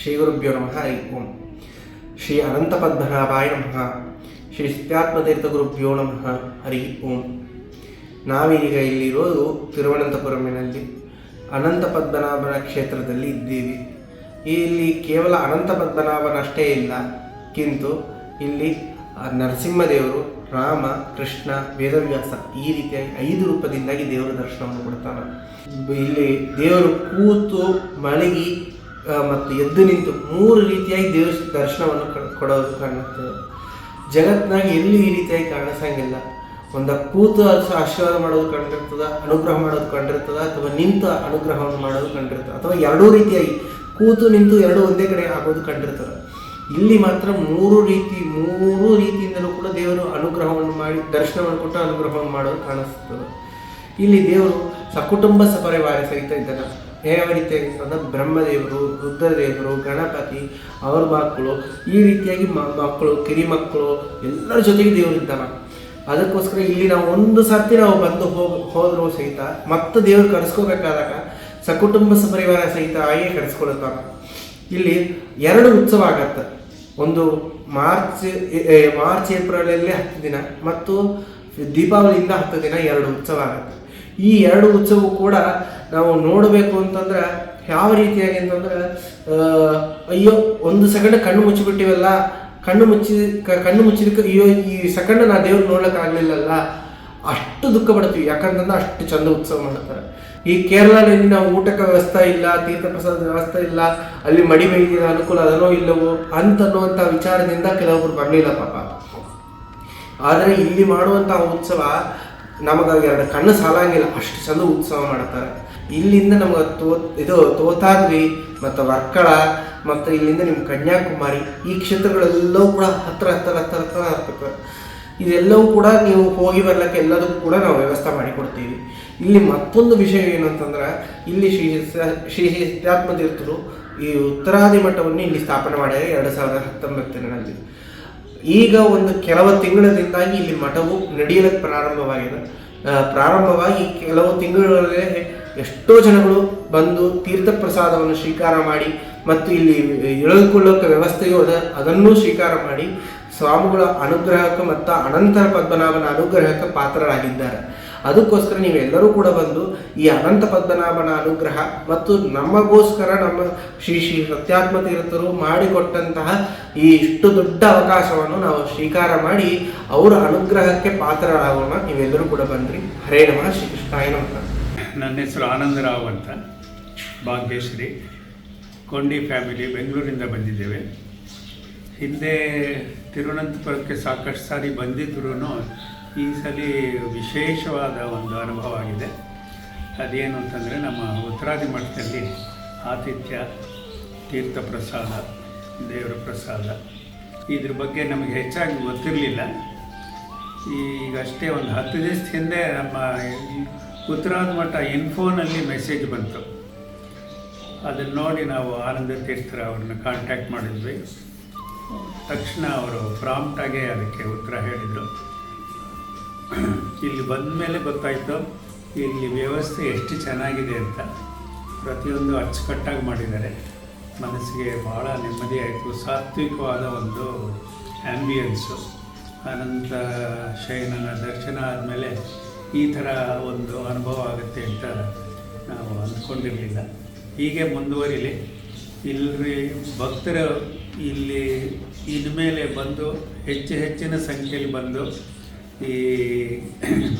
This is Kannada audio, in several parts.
ಶ್ರೀ ಗುರುಭ್ಯೋ ನಮಃ. ಹರಿ ಓಂ. ಶ್ರೀ ಅನಂತ ಪದ್ಮನಾಭಾಯ ನಮಃ. ಶ್ರೀ ಸಿದ್ಧಾತ್ಮತೀರ್ಥ ಗುರುಭ್ಯೋ ನಮಃ. ಹರಿ ಓಂ. ನಾವೀಗ ಇಲ್ಲಿರೋದು ತಿರುವನಂತಪುರಮಿನಲ್ಲಿ ಅನಂತ ಪದ್ಮನಾಭನ ಕ್ಷೇತ್ರದಲ್ಲಿ ಇದ್ದೀವಿ. ಇಲ್ಲಿ ಕೇವಲ ಅನಂತ ಪದ್ಮನಾಭನಷ್ಟೇ ಇಲ್ಲ, ಕಿಂತು ಇಲ್ಲಿ ನರಸಿಂಹದೇವರು, ರಾಮ, ಕೃಷ್ಣ, ವೇದವ್ಯಾಸ ಈ ರೀತಿಯಾಗಿ 5 ರೂಪದಿಂದಾಗಿ ದೇವರ ದರ್ಶನವನ್ನು ಕೊಡ್ತಾನೆ. ಇಲ್ಲಿ ದೇವರು ಕೂತು, ಮಲಗಿ ಮತ್ತು ಎದ್ದು ನಿಂತು 3 ರೀತಿಯಾಗಿ ದೇವರ ದರ್ಶನವನ್ನು ಕೊಡೋದು ಕಾಣುತ್ತದೆ. ಜಗತ್ತಿನಾಗ ಎಲ್ಲಿ ಈ ರೀತಿಯಾಗಿ ಕಾಣಿಸಂಗಿಲ್ಲ. ಒಂದು ಕೂತು ಆಶೀರ್ವಾದ ಮಾಡೋದು ಕಂಡಿರ್ತದ, ಅನುಗ್ರಹ ಮಾಡೋದು ಕಂಡಿರ್ತದ, ಅಥವಾ ನಿಂತು ಅನುಗ್ರಹವನ್ನು ಮಾಡೋದು ಕಂಡಿರ್ತದೆ, ಅಥವಾ 2 ರೀತಿಯಾಗಿ ಕೂತು ನಿಂತು 2 ಒಂದೇ ಕಡೆ ಆಗೋದು ಕಂಡಿರ್ತದೆ. ಇಲ್ಲಿ ಮಾತ್ರ 3 ರೀತಿಯಿಂದಲೂ ಕೂಡ ದೇವರು ಅನುಗ್ರಹವನ್ನು ಮಾಡಿ, ದರ್ಶನವನ್ನು ಕೊಟ್ಟು ಅನುಗ್ರಹವನ್ನು ಮಾಡೋದು ಕಾಣಿಸ್ತದೆ. ಇಲ್ಲಿ ದೇವರು ಸಕುಟುಂಬ ಸಪರಿವಾರ ಸಹಿತ ಇದ್ದಾನೆ. ಯಾವ ರೀತಿಯಾಗಿ ಅಂತಂದ್ರೆ ಬ್ರಹ್ಮದೇವರು, ರುದ್ರದೇವರು, ಗಣಪತಿ, ಅವ್ರ ಮಕ್ಕಳು, ಈ ರೀತಿಯಾಗಿ ಮಕ್ಕಳು, ಕಿರಿಮಕ್ಕಳು ಎಲ್ಲರ ಜೊತೆಗೆ ದೇವರು ಇದ್ದಾನೆ. ಅದಕ್ಕೋಸ್ಕರ ಇಲ್ಲಿ ನಾವು ಒಂದು ಸರ್ತಿ ನಾವು ಬಂದು ಹೋದರೂ ಸಹಿತ ಮತ್ತೆ ದೇವರು ಕರೆಸ್ಕೋಬೇಕಾದಾಗ ಸಕುಟುಂಬ ಸಪರಿವಾರ ಸಹಿತ ಆಗಿ ಕರೆಸ್ಕೊಳ್ತಾನೆ. ಇಲ್ಲಿ 2 ಉತ್ಸವ ಆಗತ್ತೆ. ಒಂದು ಮಾರ್ಚ್ ಏಪ್ರಿಲಲ್ಲಿ 10 ದಿನ ಮತ್ತು ದೀಪಾವಳಿಯಿಂದ 10 ದಿನ 2 ಉತ್ಸವ ಆಗುತ್ತೆ. ಈ 2 ಉತ್ಸವ ಕೂಡ ನಾವು ನೋಡಬೇಕು ಅಂತಂದ್ರೆ ಯಾವ ರೀತಿಯಾಗಿ ಅಂತಂದ್ರೆ, ಅಯ್ಯೋ ಒಂದು ಸೆಕೆಂಡ್ ಕಣ್ಣು ಮುಚ್ಚಿಬಿಟ್ಟಿವಲ್ಲ, ಕಣ್ಣು ಮುಚ್ಚಿದಕ್ಕೆ ಅಯ್ಯೋ ಈ ಸೆಕೆಂಡ್ ನಾ ದೇವ್ರು ನೋಡ್ಲಿಕ್ಕೆ ಆಗ್ಲಿಲ್ಲಲ್ಲ, ಅಷ್ಟು ದುಃಖ ಪಡ್ತೀವಿ. ಯಾಕಂತಂದ್ರೆ ಅಷ್ಟು ಚಂದ ಉತ್ಸವ ಮಾಡ್ತಾರೆ. ಈ ಕೇರಳದಲ್ಲಿ ನಾವು ಊಟಕ್ಕೆ ವ್ಯವಸ್ಥೆ ಇಲ್ಲ, ತೀರ್ಥ ಪ್ರಸಾದ ವ್ಯವಸ್ಥೆ ಇಲ್ಲ, ಅಲ್ಲಿ ಮಡಿ ಮೈದಿನ ಅನುಕೂಲ ಅದನೋ ಇಲ್ಲವೋ ಅಂತನ್ನುವಂಥ ವಿಚಾರದಿಂದ ಕೆಲವೊಬ್ರು ಬರಲಿಲ್ಲ ಪಾಪ. ಆದರೆ ಇಲ್ಲಿ ಮಾಡುವಂತಹ ಉತ್ಸವ ನಮಗೆ 2 ಕಣ್ಣು ಸಾಲಂಗಿಲ್ಲ, ಅಷ್ಟು ಚಂದ ಉತ್ಸವ ಮಾಡ್ತಾರೆ. ಇಲ್ಲಿಂದ ನಮಗೆ ತೋತಾದ್ರಿ ಮತ್ತು ವರ್ಕಳ ಮತ್ತು ಇಲ್ಲಿಂದ ನಿಮ್ಮ ಕನ್ಯಾಕುಮಾರಿ ಈ ಕ್ಷೇತ್ರಗಳೆಲ್ಲವೂ ಕೂಡ ಹತ್ರ ಆಗ್ತದೆ. ಇದೆಲ್ಲವೂ ಕೂಡ ನೀವು ಹೋಗಿ ಬರ್ಲಿಕ್ಕೆ ಎಲ್ಲದಕ್ಕೂ ಕೂಡ ನಾವು ವ್ಯವಸ್ಥೆ ಮಾಡಿಕೊಡ್ತೀವಿ. ಇಲ್ಲಿ ಮತ್ತೊಂದು ವಿಷಯ ಏನಂತಂದ್ರೆ, ಇಲ್ಲಿ ಶ್ರೀ ಸಿದ್ಧಾತ್ಮತೀರ್ಥರು ಈ ಉತ್ತರಾದಿ ಮಠವನ್ನು ಇಲ್ಲಿ ಸ್ಥಾಪನೆ ಮಾಡ್ಯಾರ 2019ರಲ್ಲಿ. ಈಗ ಒಂದು ಕೆಲವು ತಿಂಗಳಿಂದಾಗಿ ಇಲ್ಲಿ ಮಠವು ನಡೆಯಲಿಕ್ಕೆ ಪ್ರಾರಂಭವಾಗಿ ಕೆಲವು ತಿಂಗಳಲ್ಲೇ ಎಷ್ಟೋ ಜನಗಳು ಬಂದು ತೀರ್ಥ ಪ್ರಸಾದವನ್ನು ಸ್ವೀಕಾರ ಮಾಡಿ ಮತ್ತು ಇಲ್ಲಿ ಇಳಿದುಕೊಳ್ಳೋಕೆ ವ್ಯವಸ್ಥೆಯು ಅದನ್ನೂ ಸ್ವೀಕಾರ ಮಾಡಿ ಸ್ವಾಮಿಗಳ ಅನುಗ್ರಹಕ್ಕೆ ಮತ್ತು ಅನಂತ ಪದ್ಮನಾಭನ ಅನುಗ್ರಹಕ್ಕೆ ಪಾತ್ರರಾಗಿದ್ದಾರೆ. ಅದಕ್ಕೋಸ್ಕರ ನೀವೆಲ್ಲರೂ ಕೂಡ ಬಂದು ಈ ಅನಂತ ಪದ್ಮನಾಭನ ಅನುಗ್ರಹ ಮತ್ತು ನಮಗೋಸ್ಕರ ನಮ್ಮ ಶ್ರೀ ಸತ್ಯಾತ್ಮತೀರ್ಥರು ಮಾಡಿಕೊಟ್ಟಂತಹ ಈ ಇಷ್ಟು ದೊಡ್ಡ ಅವಕಾಶವನ್ನು ನಾವು ಸ್ವೀಕಾರ ಮಾಡಿ ಅವರ ಅನುಗ್ರಹಕ್ಕೆ ಪಾತ್ರರಾಗೋಣ. ನೀವೆಲ್ಲರೂ ಕೂಡ ಬಂದ್ರಿ. ಹರೇ ನಮಃ. ಶ್ರೀಕೃಷ್ಣಾಯ ನಮಃ. ನನ್ನ ಹೆಸರು ಆನಂದರಾವ್ ಅಂತ, ಭಾಗ್ಯಶ್ರೀ, ಕೊಂಡಿ ಫ್ಯಾಮಿಲಿ, ಬೆಂಗಳೂರಿಂದ ಬಂದಿದ್ದೇವೆ. ಹಿಂದೆ ತಿರುವನಂತಪುರಕ್ಕೆ ಸಾಕಷ್ಟು ಸಾರಿ ಬಂದಿದ್ರೂ ಈ ಸಲ ವಿಶೇಷವಾದ ಒಂದು ಅನುಭವ ಆಗಿದೆ. ಅದೇನು ಅಂತಂದರೆ, ನಮ್ಮ ಉತ್ತರಾದಿ ಮಠದಲ್ಲಿ ಆತಿಥ್ಯ, ತೀರ್ಥ ಪ್ರಸಾದ, ದೇವರ ಪ್ರಸಾದ ಇದ್ರ ಬಗ್ಗೆ ನಮಗೆ ಹೆಚ್ಚಾಗಿ ಗೊತ್ತಿರಲಿಲ್ಲ. ಈಗಷ್ಟೇ ಒಂದು 10 ದಿವಸದ ಹಿಂದೆ ನಮ್ಮ ಉತ್ತರಾದಿ ಮಠ ಇನ್ಫೋನಲ್ಲಿ ಮೆಸೇಜ್ ಬಂತು. ಅದನ್ನು ನೋಡಿ ನಾವು ಆನಂದ ತೀರ್ಥರ ಅವ್ರನ್ನ ಕಾಂಟ್ಯಾಕ್ಟ್ ಮಾಡಿದ್ವಿ. ತಕ್ಷಣ ಅವರು ಪ್ರಾಂಪ್ಟಾಗೆ ಅದಕ್ಕೆ ಉತ್ತರ ಹೇಳಿದರು. ಇಲ್ಲಿ ಬಂದ ಮೇಲೆ ಗೊತ್ತಾಯಿತು ಇಲ್ಲಿ ವ್ಯವಸ್ಥೆ ಎಷ್ಟು ಚೆನ್ನಾಗಿದೆ ಅಂತ. ಪ್ರತಿಯೊಂದು ಅಚ್ಚುಕಟ್ಟಾಗಿ ಮಾಡಿದ್ದಾರೆ. ಮನಸ್ಸಿಗೆ ಭಾಳ ನೆಮ್ಮದಿ ಆಯಿತು. ಸಾತ್ವಿಕವಾದ ಒಂದು ಆ್ಯಂಬಿಯನ್ಸು. ಅನಂತ ಶಯನನ ದರ್ಶನ ಆದಮೇಲೆ ಈ ಥರ ಒಂದು ಅನುಭವ ಆಗುತ್ತೆ ಅಂತ ನಾವು ಅಂದ್ಕೊಂಡಿರಲಿಲ್ಲ. ಹೀಗೆ ಮುಂದುವರಿಲಿ. ಇಲ್ಲಿ ಭಕ್ತರು ಇಲ್ಲಿ ಇನ್ಮೇಲೆ ಬಂದು ಹೆಚ್ಚಿನ ಸಂಖ್ಯೆಯಲ್ಲಿ ಬಂದು ಈ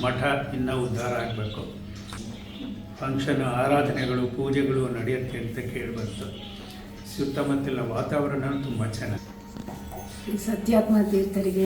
ಮಠ ಇನ್ನೂ ಉದ್ಧಾರ ಆಗಬೇಕು. ಫಂಕ್ಷನ್, ಆರಾಧನೆಗಳು, ಪೂಜೆಗಳು ನಡೆಯುತ್ತೆ ಅಂತ ಕೇಳಿಬಂತು. ಸುತ್ತಮುತ್ತಲಿನ ವಾತಾವರಣ ತುಂಬ ಚೆನ್ನಾಗಿ. ಸತ್ಯಾತ್ಮ ತೀರ್ಥರಿಗೆ